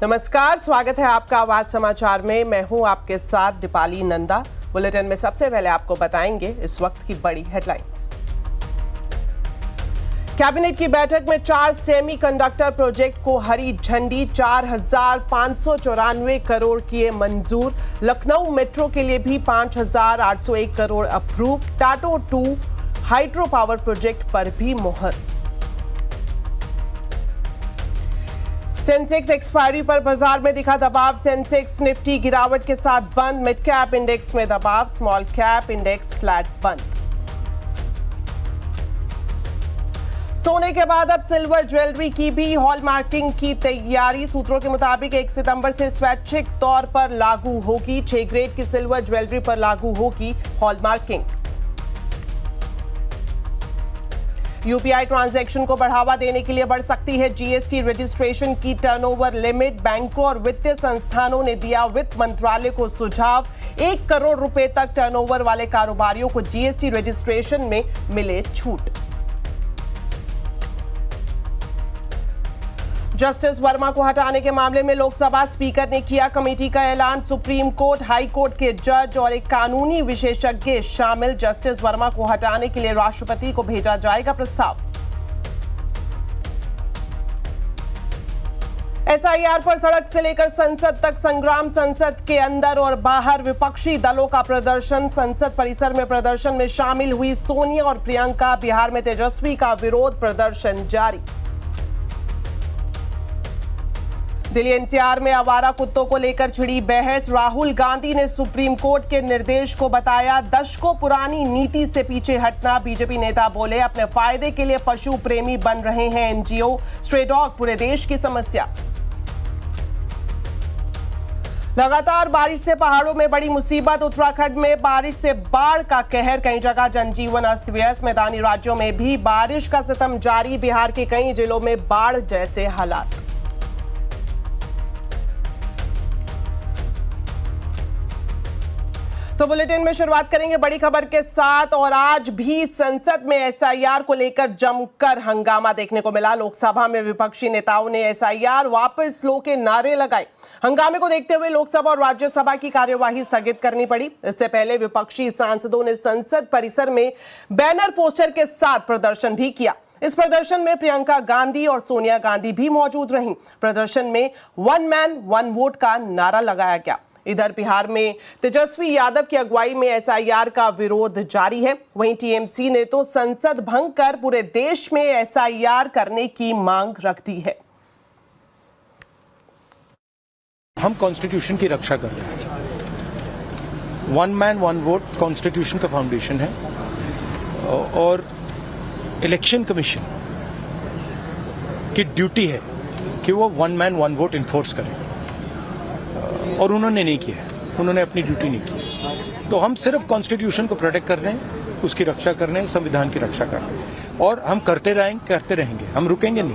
नमस्कार, स्वागत है आपका आवाज समाचार में। मैं हूं आपके साथ दीपाली नंदा। बुलेटिन में सबसे पहले आपको बताएंगे इस वक्त की बड़ी हेडलाइंस। कैबिनेट की बैठक में 4 सेमीकंडक्टर प्रोजेक्ट को हरी झंडी, 4,594 करोड़ किए मंजूर। लखनऊ मेट्रो के लिए भी 5,801 crore approve. Tato 2 hydro power project पर भी मुहर। सेंसेक्स एक्सपायरी पर बाजार में दिखा दबाव, सेंसेक्स निफ्टी गिरावट के साथ बंद। मिड कैप इंडेक्स में दबाव, स्मॉल कैप इंडेक्स फ्लैट बंद। सोने के बाद अब सिल्वर ज्वेलरी की भी हॉलमार्किंग की तैयारी। सूत्रों के मुताबिक 1 सितंबर से स्वैच्छिक तौर पर लागू होगी। 6 ग्रेड की सिल्वर ज्वेलरी पर लागू होगी हॉलमार्किंग। यूपीआई ट्रांजैक्शन को बढ़ावा देने के लिए बढ़ सकती है जीएसटी रजिस्ट्रेशन की टर्नओवर लिमिट। बैंकों और वित्तीय संस्थानों ने दिया वित्त मंत्रालय को सुझाव। 1 करोड़ रुपए तक टर्नओवर वाले कारोबारियों को जीएसटी रजिस्ट्रेशन में मिले छूट। जस्टिस वर्मा को हटाने के मामले में लोकसभा स्पीकर ने किया कमेटी का ऐलान। सुप्रीम कोर्ट, हाई कोर्ट के जज और एक कानूनी विशेषज्ञ शामिल। जस्टिस वर्मा को हटाने के लिए राष्ट्रपति को भेजा जाएगा प्रस्ताव। एसआईआर पर सड़क से लेकर संसद तक संग्राम। संसद के अंदर और बाहर विपक्षी दलों का प्रदर्शन। संसद परिसर में प्रदर्शन में शामिल हुई सोनिया और प्रियंका। बिहार में तेजस्वी का विरोध प्रदर्शन जारी। दिल्ली एनसीआर में आवारा कुत्तों को लेकर छिड़ी बहस। राहुल गांधी ने सुप्रीम कोर्ट के निर्देश को बताया दशकों पुरानी नीति से पीछे हटना। बीजेपी नेता बोले अपने फायदे के लिए पशु प्रेमी बन रहे हैं एनजीओ। स्ट्रे डॉग पूरे देश की समस्या। लगातार बारिश से पहाड़ों में बड़ी मुसीबत। उत्तराखंड में बारिश से बाढ़ का कहर, कई जगह जनजीवन अस्त व्यस्त। मैदानी राज्यों में भी बारिश का सितम जारी। बिहार के कई जिलों में बाढ़ जैसे हालात। तो बुलेटिन में शुरुआत करेंगे बड़ी खबर के साथ। और आज भी संसद में एसआईआर को लेकर जमकर हंगामा देखने को मिला। लोकसभा में विपक्षी नेताओं ने एसआईआर वापस लो के नारे लगाए। हंगामे को देखते हुए लोकसभा और राज्यसभा की कार्यवाही स्थगित करनी पड़ी। इससे पहले विपक्षी सांसदों ने संसद परिसर में बैनर पोस्टर के साथ प्रदर्शन भी किया। इस प्रदर्शन में प्रियंका गांधी और सोनिया गांधी भी मौजूद रहीं। प्रदर्शन में 1 मैन 1 वोट का नारा लगाया गया। इधर बिहार में तेजस्वी यादव की अगुवाई में एसआईआर का विरोध जारी है। वहीं टीएमसी ने तो संसद भंग कर पूरे देश में एसआईआर करने की मांग रख दी है। हम कॉन्स्टिट्यूशन की रक्षा कर रहे हैं। 1 मैन 1 वोट कॉन्स्टिट्यूशन का फाउंडेशन है और इलेक्शन कमीशन की ड्यूटी है कि वो 1 मैन 1 वोट इन्फोर्स करे और उन्होंने नहीं किया। उन्होंने अपनी ड्यूटी नहीं की। तो हम सिर्फ कॉन्स्टिट्यूशन को प्रोटेक्ट कर रहे हैं, उसकी रक्षा कर रहे हैं, संविधान की रक्षा कर रहे हैं और हम करते रहेंगे, हम रुकेंगे नहीं।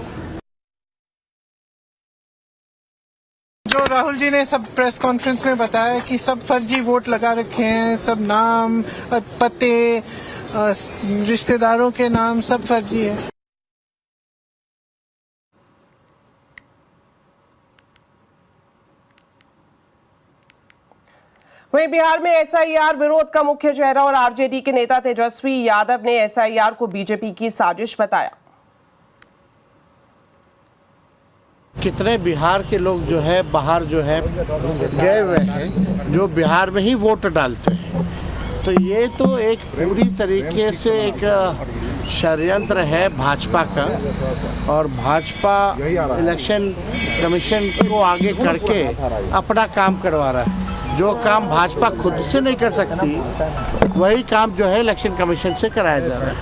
जो राहुल जी ने सब प्रेस कॉन्फ्रेंस में बताया कि सब फर्जी वोट लगा रखे हैं, सब नाम, पते, रिश्तेदारों के नाम सब फर्जी है। वहीं बिहार में एसआईआर विरोध का मुख्य चेहरा और आरजेडी के नेता तेजस्वी यादव ने एसआईआर को बीजेपी की साजिश बताया। कितने बिहार के लोग जो है बाहर जो है गए हुए हैं, जो बिहार में ही वोट डालते हैं। तो ये तो एक पूरी तरीके से एक षड्यंत्र है भाजपा का। और भाजपा इलेक्शन कमीशन को आगे करके अपना काम करवा रहा है। जो काम भाजपा खुद से नहीं कर सकती वही काम जो है इलेक्शन कमीशन से कराया जा रहा है।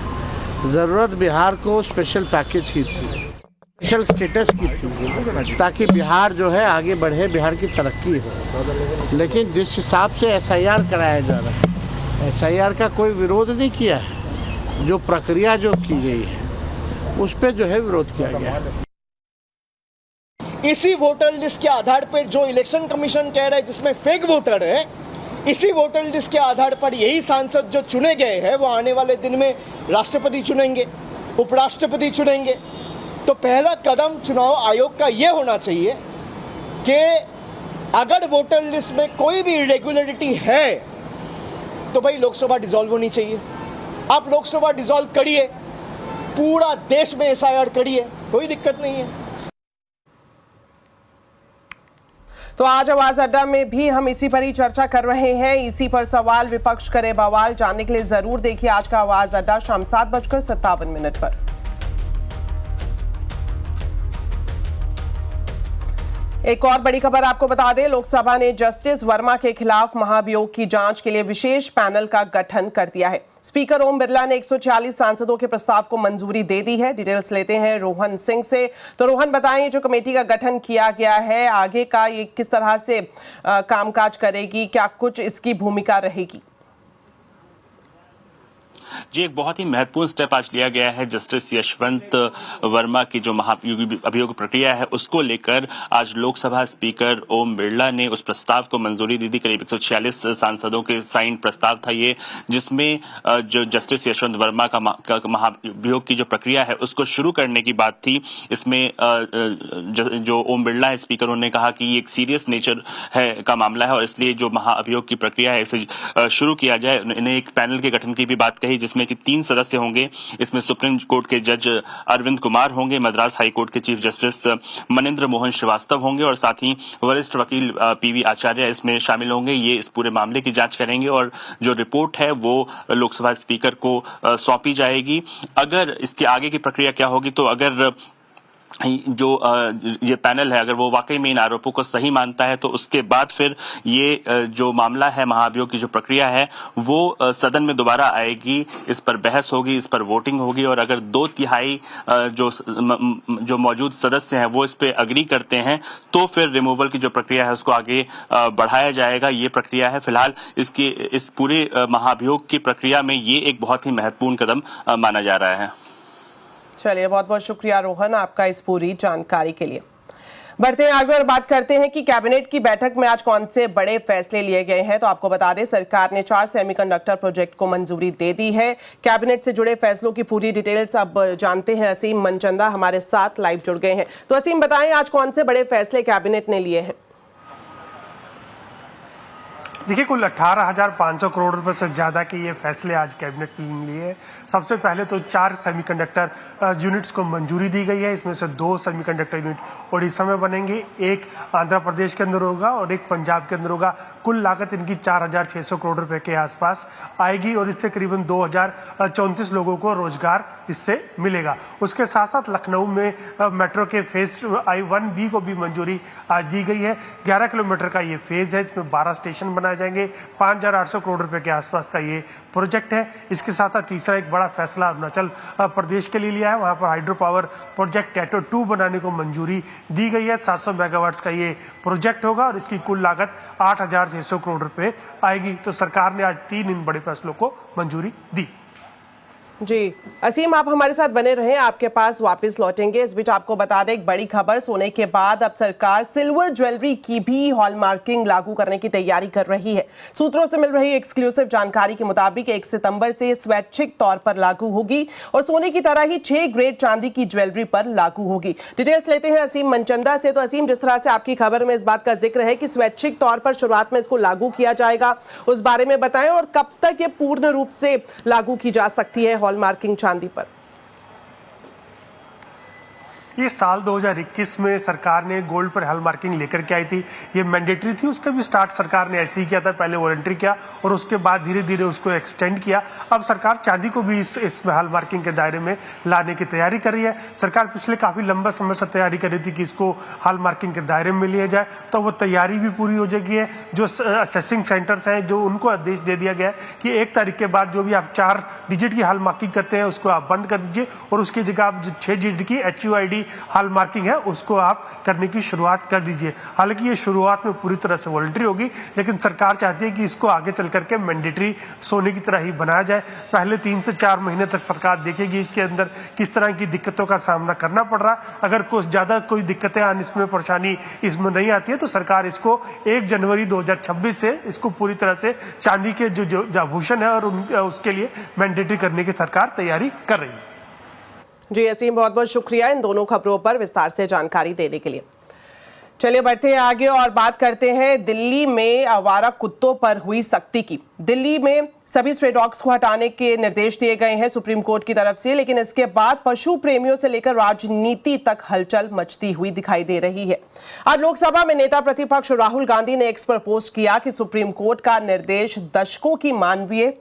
ज़रूरत बिहार को स्पेशल पैकेज की थी, स्पेशल स्टेटस की थी, ताकि बिहार जो है आगे बढ़े, बिहार की तरक्की हो। लेकिन जिस हिसाब से एसआईआर कराया जा रहा है, एसआईआर का कोई विरोध नहीं किया है। जो प्रक्रिया जो की गई है उस पर जो है विरोध किया गया है। इसी वोटर लिस्ट के आधार पर जो इलेक्शन कमीशन कह रहा है जिसमें फेक वोटर है, इसी वोटर लिस्ट के आधार पर यही सांसद जो चुने गए हैं वो आने वाले दिन में राष्ट्रपति चुनेंगे, उपराष्ट्रपति चुनेंगे। तो पहला कदम चुनाव आयोग का ये होना चाहिए कि अगर वोटर लिस्ट में कोई भी इरेगुलरिटी है तो भाई लोकसभा डिसॉल्व होनी चाहिए। आप लोकसभा डिसॉल्व करिए, पूरा देश में एसआईआर करिए, कोई दिक्कत नहीं है। तो आज आवाज अड्डा में भी हम इसी पर ही चर्चा कर रहे हैं। इसी पर सवाल विपक्ष करे बवाल जानने के लिए जरूर देखिए आज का आवाज अड्डा शाम 7:57 पर। एक और बड़ी खबर आपको बता दें, लोकसभा ने जस्टिस वर्मा के खिलाफ महाभियोग की जांच के लिए विशेष पैनल का गठन कर दिया है। स्पीकर ओम बिरला ने 146 सांसदों के प्रस्ताव को मंजूरी दे दी है। डिटेल्स लेते हैं रोहन सिंह से। तो रोहन, बताएं, जो कमेटी का गठन किया गया है आगे का ये किस तरह से कामकाज करेगी, क्या कुछ इसकी भूमिका रहेगी? जी, एक बहुत ही महत्वपूर्ण स्टेप आज लिया गया है। जस्टिस यशवंत वर्मा की जो अभियोग प्रक्रिया है उसको लेकर आज लोकसभा स्पीकर ओम बिरला ने उस प्रस्ताव को मंजूरी दी थी। करीब 146 सांसदों के साइन प्रस्ताव था ये, जिसमें जो जस्टिस यशवंत वर्मा का महाभियोग की जो प्रक्रिया है उसको शुरू करने की बात थी। इसमें जो ओम बिरला है स्पीकर, उन्होंने कहा कि ये एक सीरियस नेचर है का मामला है और इसलिए जो महाअभियोग की प्रक्रिया है इसे शुरू किया जाए। इन्हें एक पैनल के गठन की भी बात कही जिसमें कि 3 सदस्य होंगे। इसमें सुप्रीम कोर्ट के जज अरविंद कुमार होंगे, मद्रास हाई कोर्ट के चीफ जस्टिस मनिंद्र मोहन श्रीवास्तव होंगे और साथ ही वरिष्ठ वकील पीवी आचार्य इसमें शामिल होंगे। ये इस पूरे मामले की जांच करेंगे और जो रिपोर्ट है वो लोकसभा स्पीकर को सौंपी जाएगी। अगर इसके आगे की प्रक्रिया क्या होगी, तो अगर जो ये पैनल है अगर वो वाकई में इन आरोपों को सही मानता है तो उसके बाद फिर ये जो मामला है महाभियोग की जो प्रक्रिया है वो सदन में दोबारा आएगी, इस पर बहस होगी, इस पर वोटिंग होगी और अगर 2/3 जो मौजूद सदस्य हैं वो इस पे अग्री करते हैं तो फिर रिमूवल की जो प्रक्रिया है उसको आगे बढ़ाया जाएगा। ये प्रक्रिया है फिलहाल इस पूरे महाभियोग की प्रक्रिया में ये एक बहुत ही महत्वपूर्ण कदम माना जा रहा है। चलिए, बहुत बहुत शुक्रिया रोहन आपका इस पूरी जानकारी के लिए। बढ़ते हैं आगे और बात करते हैं कि कैबिनेट की बैठक में आज कौन से बड़े फैसले लिए गए हैं। तो आपको बता दें, सरकार ने 4 सेमीकंडक्टर प्रोजेक्ट को मंजूरी दे दी है। कैबिनेट से जुड़े फैसलों की पूरी डिटेल्स अब जानते हैं। असीम मनचंदा हमारे साथ लाइव जुड़ गए हैं। तो असीम, बताएं आज कौन से बड़े फैसले कैबिनेट ने लिए हैं? देखिए, कुल 18,500 करोड़ रुपए से ज्यादा के ये फैसले आज कैबिनेट ने लिए। सबसे पहले तो 4 सेमीकंडक्टर यूनिट्स को मंजूरी दी गई है। इसमें से 2 सेमीकंडक्टर यूनिट ओडिशा में बनेंगे, एक आंध्र प्रदेश के अंदर होगा और एक पंजाब के अंदर होगा। कुल लागत इनकी 4,600 करोड़ रुपए के आसपास आएगी और इससे करीबन 2,034 लोगों को रोजगार इससे मिलेगा। उसके साथ साथ लखनऊ में मेट्रो के फेज I1B को भी मंजूरी आज दी गई है। 11 किलोमीटर का ये फेज है, इसमें 12 स्टेशन बनाए जाएंगे। 5,800 करोड़ रुपए के आसपास का ये प्रोजेक्ट है। इसके साथ साथ तीसरा एक बड़ा फैसला अरुणाचल प्रदेश के लिए लिया है। वहां पर हाइड्रो पावर प्रोजेक्ट टैटो 2 बनाने को मंजूरी दी गई है। 700 मेगावाट्स का ये प्रोजेक्ट होगा और इसकी कुल लागत 8,600 करोड़ रुपए आएगी। तो सरकार ने आज 3 इन बड़े फैसलों को मंजूरी दी। जी असीम, आप हमारे साथ बने रहें, आपके पास वापस लौटेंगे। इस बीच आपको बता दें एक बड़ी खबर, सोने के बाद अब सरकार सिल्वर ज्वेलरी की भी हॉलमार्किंग लागू करने की तैयारी कर रही है। सूत्रों से मिल रही एक्सक्लूसिव जानकारी के मुताबिक 1 सितंबर से स्वैच्छिक तौर पर लागू होगी और सोने की तरह ही 6 ग्रेड चांदी की ज्वेलरी पर लागू होगी। डिटेल्स लेते हैं असीम मनचंदा से। तो असीम, जिस तरह से आपकी खबर में इस बात का जिक्र है कि स्वैच्छिक तौर पर शुरुआत में इसको लागू किया जाएगा, उस बारे में बताएं और कब तक ये पूर्ण रूप से लागू की जा सकती है हॉलमार्किंग चांदी पर? ये साल 2021 में सरकार ने गोल्ड पर हॉलमार्किंग लेकर के आई थी। ये मैंडेटरी थी, उसका भी स्टार्ट सरकार ने ऐसे ही किया था। पहले वॉलंटरी किया और उसके बाद धीरे धीरे उसको एक्सटेंड किया। अब सरकार चांदी को भी इस हॉलमार्किंग के दायरे में लाने की तैयारी कर रही है। सरकार पिछले काफी लंबा समय से तैयारी कर रही थी कि इसको हॉलमार्किंग के दायरे में लिया जाए, तो वो तैयारी भी पूरी हो जाएगी है। जो असेसिंग सेंटर्स हैं, जो उनको आदेश दे दिया गया है कि 1 तारीख के बाद जो भी आप 4 डिजिट की हॉलमार्किंग करते हैं उसको आप बंद कर दीजिए और उसकी जगह आप जो 6 डिजिट की HUID हॉलमार्किंग है उसको आप करने की शुरुआत कर दीजिए। हालांकि ये शुरुआत में पूरी तरह से वॉलंटरी होगी, लेकिन सरकार चाहती है कि इसको आगे चल करके मैंडेटरी सोने की तरह ही बनाया जाए। पहले 3 से 4 महीने तक सरकार देखेगी इसके अंदर किस तरह की दिक्कतों का सामना करना पड़ रहा। अगर कुछ ज्यादा कोई दिक्कतें इसमें परेशानी इसमें नहीं आती है तो सरकार इसको 1 जनवरी 2026 से इसको पूरी तरह से चांदी के जो आभूषण है और उसके लिए मैंडेटरी करने की सरकार तैयारी कर रही है। जी असीम, बहुत बहुत शुक्रिया इन दोनों खबरों पर विस्तार से जानकारी देने के लिए। चलिए बढ़ते हैं आगे और बात करते हैं दिल्ली में आवारा कुत्तों पर हुई सख्ती की। दिल्ली में सभी स्ट्रे डॉग्स को हटाने के निर्देश दिए गए हैं सुप्रीम कोर्ट की तरफ से, लेकिन इसके बाद पशु प्रेमियों से लेकर राजनीति तक हलचल मचती हुई दिखाई दे रही है। आज लोकसभा में नेता प्रतिपक्ष राहुल गांधी ने एक्स पर पोस्ट किया कि सुप्रीम कोर्ट का निर्देश दशकों की मानवीय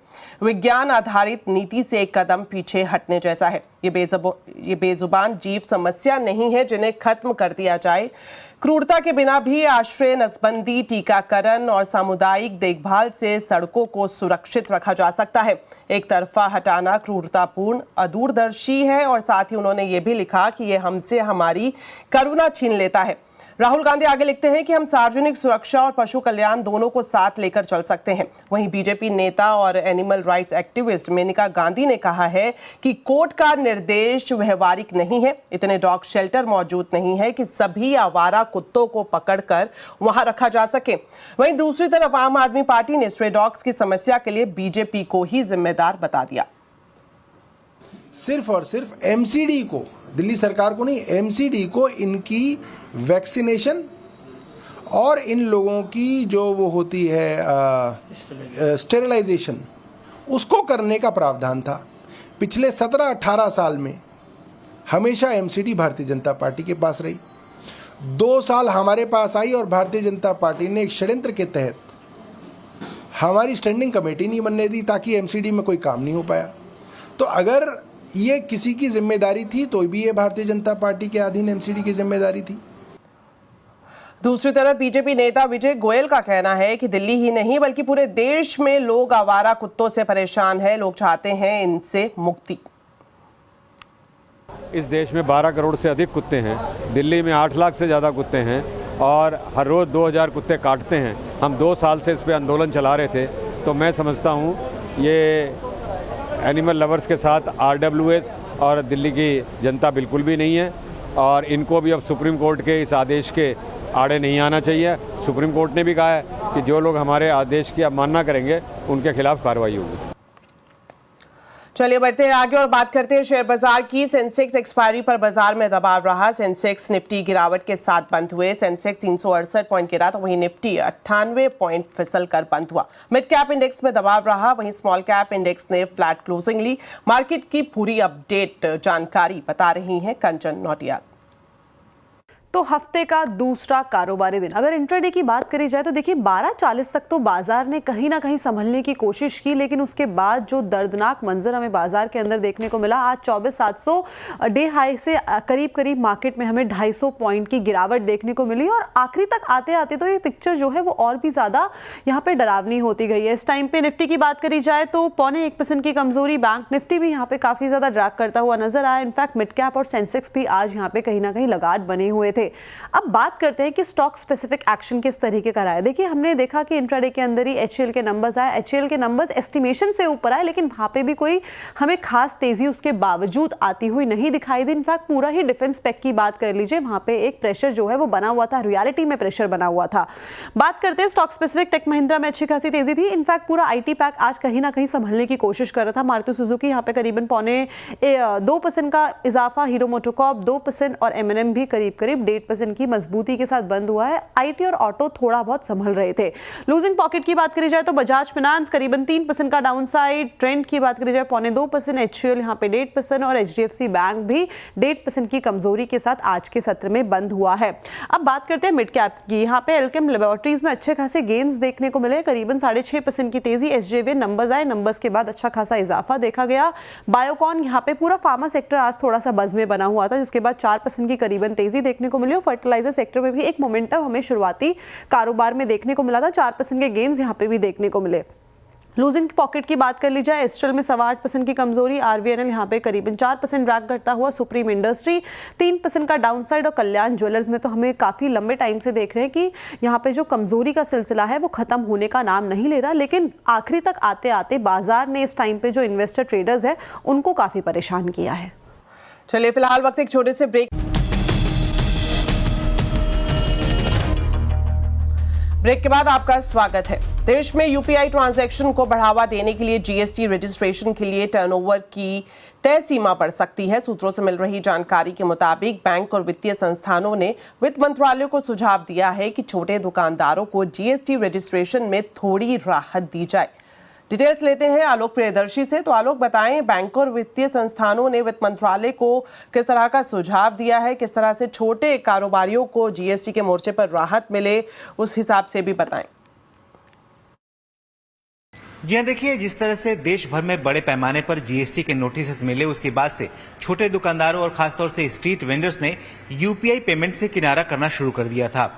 विज्ञान आधारित नीति से एक कदम पीछे हटने जैसा है। ये बेजुबान जीव समस्या नहीं है जिन्हें खत्म कर दिया जाए। क्रूरता के बिना भी आश्रय, नसबंदी, टीकाकरण और सामुदायिक देखभाल से सड़कों को सुरक्षित रखा जा सकता है। एक तरफा हटाना क्रूरतापूर्ण, अदूरदर्शी है और साथ ही उन्होंने ये भी लिखा कि ये हमसे हमारी करुणा छीन लेता है। राहुल गांधी आगे लिखते हैं कि हम सार्वजनिक सुरक्षा और पशु कल्याण दोनों को साथ लेकर चल सकते हैं। वहीं बीजेपी नेता और animal rights activist Maneka Gandhi ने कहा है कि कोर्ट का निर्देश व्यवहारिक नहीं है। इतने डॉग शेल्टर मौजूद नहीं है कि सभी आवारा कुत्तों को पकड़कर वहां रखा जा सके। वहीं दूसरी तरफ आम आदमी पार्टी ने स्ट्रे डॉग्स की समस्या के लिए बीजेपी को ही जिम्मेदार बता दिया। सिर्फ और सिर्फ एमसीडी को, दिल्ली सरकार को नहीं, एमसीडी को इनकी वैक्सीनेशन और इन लोगों की जो वो होती है स्टेरिलाइजेशन, उसको करने का प्रावधान था। पिछले 17-18 साल में हमेशा एमसीडी भारतीय जनता पार्टी के पास रही। 2 साल हमारे पास आई और भारतीय जनता पार्टी ने एक षड्यंत्र के तहत हमारी स्टैंडिंग कमेटी नहीं बनने दी ताकि एमसीडी में कोई काम नहीं हो पाया। तो अगर ये किसी की जिम्मेदारी थी तो भी ये भारतीय जनता पार्टी के अधीन एमसीडी की जिम्मेदारी थी। दूसरी तरफ बीजेपी नेता विजय गोयल का कहना है कि दिल्ली ही नहीं बल्कि पूरे देश में लोग आवारा कुत्तों से परेशान हैं। लोग चाहते हैं इनसे मुक्ति। इस देश में 12 करोड़ से अधिक कुत्ते हैं, दिल्ली में 8 लाख से ज़्यादा कुत्ते हैं और हर रोज़ 2000 कुत्ते काटते हैं। हम 2 साल से इस पे आंदोलन चला रहे थे। तो मैं समझता हूँ ये एनिमल लवर्स के साथ आरडब्ल्यूएस और दिल्ली की जनता बिल्कुल भी नहीं है और इनको भी अब सुप्रीम कोर्ट के इस आदेश के आड़े नहीं आना चाहिए। सुप्रीम कोर्ट ने भी कहा है कि जो लोग हमारे आदेश की अवमानना करेंगे उनके खिलाफ कार्रवाई होगी। चलिए बढ़ते हैं आगे और बात करते हैं शेयर बाजार की। सेंसेक्स एक्सपायरी पर बाजार में दबाव रहा। सेंसेक्स निफ्टी गिरावट के साथ बंद हुए। सेंसेक्स 368 पॉइंट गिरा तो वहीं निफ्टी 98 पॉइंट फिसल कर बंद हुआ। मिड कैप इंडेक्स में दबाव रहा, वहीं स्मॉल कैप इंडेक्स ने फ्लैट क्लोजिंग ली। मार्केट की पूरी अपडेट जानकारी बता रही हैं कंचन नौटियाल। तो हफ्ते का दूसरा कारोबारी दिन, अगर इंट्राडे की बात करी जाए तो देखिए 12:40 तक तो बाजार ने कहीं ना कहीं संभलने की कोशिश की, लेकिन उसके बाद जो दर्दनाक मंजर हमें बाजार के अंदर देखने को मिला, आज 24,700 डे हाई से करीब करीब मार्केट में हमें 250 पॉइंट की गिरावट देखने को मिली और आखिरी तक आते आते तो ये पिक्चर जो है वो और भी ज़्यादा यहाँ पे डरावनी होती गई है। इस टाइम पे निफ्टी की बात करी जाए तो 0.25% की कमजोरी, बैंक निफ्टी भी यहाँ पे काफ़ी ज़्यादा ड्रैग करता हुआ नजर आया। इनफैक्ट मिड कैप और सेंसेक्स भी आज यहाँ पे कहीं ना कहीं लगातार बने हुए थे। अब बात करते हैं कि स्टॉक स्पेसिफिक एक्शन किस तरीके का रहा है। देखिए हमने देखा कि इंट्राडे के अंदर ही एचएएल के नंबर्स आए, एचएएल के नंबर्स एस्टिमेशन से ऊपर आए, लेकिन वहां पे भी कोई हमें खास तेजी उसके बावजूद आती हुई नहीं दिखाई दी। इनफैक्ट पूरा ही डिफेंस पैक की बात कर लीजिए, वहां पे एक प्रेशर जो है वो बना हुआ था, रियलिटी में प्रेशर बना हुआ था। बात करते हैं स्टॉक स्पेसिफिक, टेक महिंद्रा में अच्छी खासी तेजी थी। इनफैक्ट पूरा आईटी पैक आज कहीं ना कहीं संभलने की कोशिश कर रहा था। मारुति सुजुकी यहाँ पे करीबन 2% का इजाफा, हीरो मोटोकॉर्प 2% और एमएनएम भी करीब करीब 1.5% की मजबूती के साथ बंद हुआ है। आईटी और ऑटो थोड़ा बहुत संभल रहे थे। लूजिंग पॉकेट की बात करी जाए तो बजाज फाइनेंस करीबन 3% का डाउन साइड, ट्रेंड की बात करी जाए 0.2%, एचयूएल यहाँ पे 1.5% और एचडीएफसी बैंक भी 1.5% की कमजोरी के साथ आज के सत्र में बंद हुआ है। अब बात करते हैं मिड कैप की। यहाँ पे एल्केम लैबोरेटरीज में अच्छे खासे गेन्स देखने को मिले, करीबन 6.5% की तेजी। एसजेवी नंबर्स आए, नंबर्स के बाद अच्छा खासा इजाफा देखा गया। बायोकॉन यहाँ पे पूरा फार्मा सेक्टर आज थोड़ा सा बज में बना हुआ था, जिसके बाद 4% की करीबन तेजी देखने को मिली। फर्टिलाइजर सेक्टर में भी एक मोमेंटम हमें शुरुआती कारोबार में देखने को मिला था, 4% के गेन्स यहाँ पे भी देखने को मिले। लूजिंग पॉकेट की बात कर ली जाए, एस्ट्रल में 8.25% की कमजोरी, आरवीएनएल यहाँ पे करीबन 4% ड्रैग करता हुआ, सुप्रीम इंडस्ट्री 3% का डाउनसाइड और कल्याण ज्वेलर्स में तो हमें काफी लंबे टाइम से देख रहे हैं कि यहाँ पे जो कमजोरी का सिलसिला है वो खत्म होने का नाम नहीं ले रहा, लेकिन आखिरी तक आते आते बाजार ने इस टाइम पे जो इन्वेस्टर ट्रेडर्स है उनको काफी परेशान किया है। चलिए फिलहाल वक्त एक छोटे से ब्रेक। ब्रेक के बाद आपका स्वागत है। देश में यूपीआई ट्रांजैक्शन को बढ़ावा देने के लिए जीएसटी रजिस्ट्रेशन के लिए टर्नओवर की तय सीमा बढ़ सकती है। सूत्रों से मिल रही जानकारी के मुताबिक बैंक और वित्तीय संस्थानों ने वित्त मंत्रालय को सुझाव दिया है कि छोटे दुकानदारों को जीएसटी रजिस्ट्रेशन में थोड़ी राहत दी जाए। डिटेल्स लेते हैं आलोक प्रियदर्शी से। तो आलोक, बताएं, बैंक और वित्तीय संस्थानों ने वित्त मंत्रालय को किस तरह का सुझाव दिया है, किस तरह से छोटे कारोबारियों को जीएसटी के मोर्चे पर राहत मिले, उस हिसाब से भी बताएं। जी हाँ, देखिए, जिस तरह से देश भर में बड़े पैमाने पर जीएसटी के नोटिस मिले, उसके बाद से छोटे दुकानदारों और खासतौर से स्ट्रीट वेंडर्स ने यूपीआई पेमेंट से किनारा करना शुरू कर दिया था।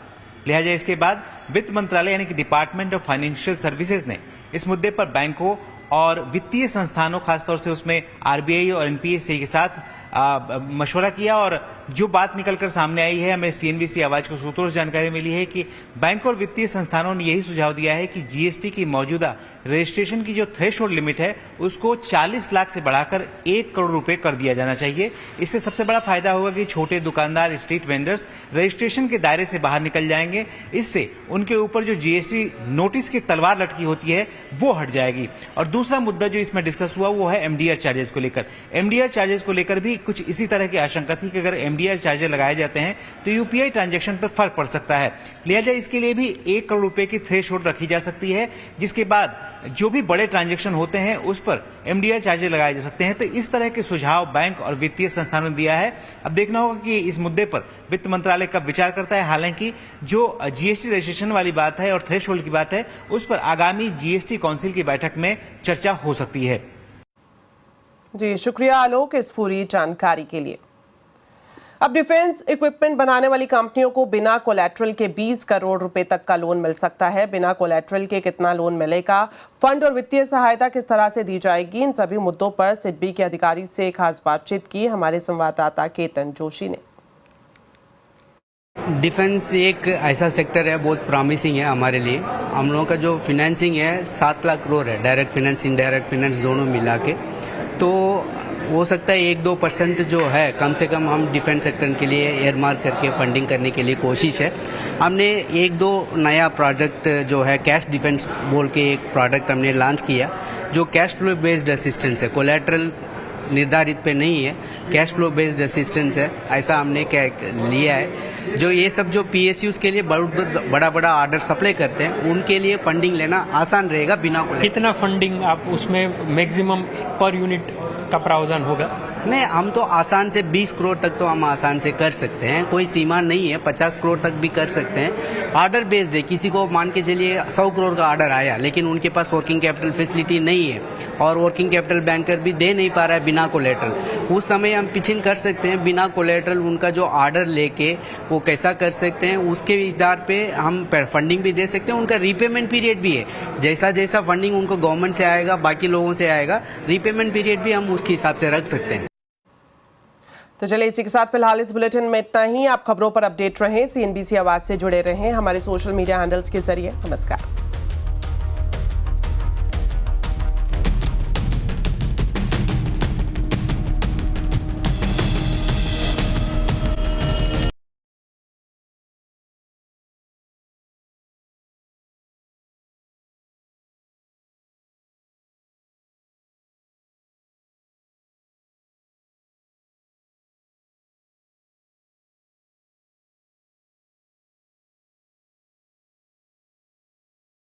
लिहाजा इसके बाद वित्त मंत्रालय यानी कि डिपार्टमेंट ऑफ फाइनेंशियल सर्विसेज ने इस मुद्दे पर बैंकों और वित्तीय संस्थानों, खासतौर से उसमें आरबीआई और एनपीएससी के साथ मशवरा किया। और जो बात निकलकर सामने आई है, हमें सीएनबीसी आवाज को सूत्रों से जानकारी मिली है कि बैंक और वित्तीय संस्थानों ने यही सुझाव दिया है कि जीएसटी की मौजूदा रजिस्ट्रेशन की जो थ्रेशोल्ड लिमिट है उसको 40 लाख से बढ़ाकर 1 करोड़ रुपए कर दिया जाना चाहिए। इससे सबसे बड़ा फायदा होगा कि छोटे दुकानदार, स्ट्रीट वेंडर्स रजिस्ट्रेशन के दायरे से बाहर निकल जाएंगे। इससे उनके ऊपर जो जीएसटी नोटिस की तलवार लटकी होती है वो हट जाएगी। और दूसरा मुद्दा जो इसमें डिस्कस हुआ वो है एमडीआर चार्जेस को लेकर। एमडीआर चार्जेस को लेकर भी कुछ इसी तरह की आशंका थी कि अगर एमडीआर चार्जेस लगाए जाते हैं तो यूपीआई ट्रांजैक्शन पर फर्क पड़ सकता है। लिहाजा इसके लिए भी 1 करोड़ रुपए की थ्रेशोल्ड रखी जा सकती है, जिसके बाद जो भी बड़े ट्रांजैक्शन होते हैं उस पर एमडीआर चार्जेस लगाए जा सकते हैं। तो इस तरह के सुझाव बैंक और वित्तीय संस्थानों ने दिया है। अब देखना होगा कि इस मुद्दे पर वित्त मंत्रालय कब विचार करता है। हालांकि जो जीएसटी रजिस्ट्रेशन वाली बात है और थ्रेशोल्ड की बात है, उस पर आगामी जीएसटी काउंसिल की बैठक में चर्चा हो सकती है। जी शुक्रिया आलोक इस पूरी जानकारी के लिए। अब डिफेंस इक्विपमेंट बनाने वाली कंपनियों को बिना कोलैटरल के 20 करोड़ रुपए तक का लोन मिल सकता है। बिना कोलैटरल के कितना लोन मिलेगा, फंड और वित्तीय सहायता किस तरह से दी जाएगी, इन सभी मुद्दों पर सिडबी के अधिकारी से खास बातचीत की हमारे संवाददाता केतन जोशी ने। डिफेंस एक ऐसा सेक्टर है, बहुत प्रॉमिसिंग है हमारे लिए। हम लोगों का जो फाइनेंसिंग है 7 लाख करोड़ है, डायरेक्ट फाइनेंस, इनडायरेक्ट फाइनेंस दोनों मिला के। तो हो सकता है 1-2% जो है कम से कम हम डिफेंस सेक्टर के लिए एयरमार्क करके फंडिंग करने के लिए कोशिश है। हमने 1-2 नया प्रोजेक्ट जो है कैश डिफेंस बोल के एक प्रोडक्ट हमने लॉन्च किया, जो कैश फ्लो बेस्ड असिस्टेंस है, कोलैटरल निर्धारित पे नहीं है, कैश फ्लो बेस्ड असिस्टेंस है, ऐसा हमने लिया है। जो ये सब जो पीएसयूज के लिए बड़ा ऑर्डर सप्लाई करते हैं उनके लिए फंडिंग लेना आसान रहेगा बिना कोलैटरल। कितना फंडिंग आप उसमें मैक्सिमम पर यूनिट का प्रावधान होगा? नहीं, हम तो आसान से 20 करोड़ तक तो हम आसान से कर सकते हैं, कोई सीमा नहीं है। 50 करोड़ तक भी कर सकते हैं। ऑर्डर बेस्ड है, किसी को मान के चलिए 100 करोड़ का ऑर्डर आया लेकिन उनके पास वर्किंग कैपिटल फैसिलिटी नहीं है और वर्किंग कैपिटल बैंकर भी दे नहीं पा रहा है बिना कोलैटरल, उस समय हम पिचिंग कर सकते हैं बिना कोलैटरल। उनका जो ऑर्डर लेके वो कैसा कर सकते हैं उसके आधार पे हम फंडिंग भी दे सकते हैं। उनका रीपेमेंट पीरियड भी है, जैसा जैसा फंडिंग उनको गवर्नमेंट से आएगा, बाकी लोगों से आएगा, रीपेमेंट पीरियड भी हम उसके हिसाब से रख सकते हैं। तो चलिए इसी के साथ फिलहाल इस बुलेटिन में इतना ही। आप खबरों पर अपडेट रहें, सीएनबीसी आवाज से जुड़े रहें हमारे सोशल मीडिया हैंडल्स के जरिए। नमस्कार।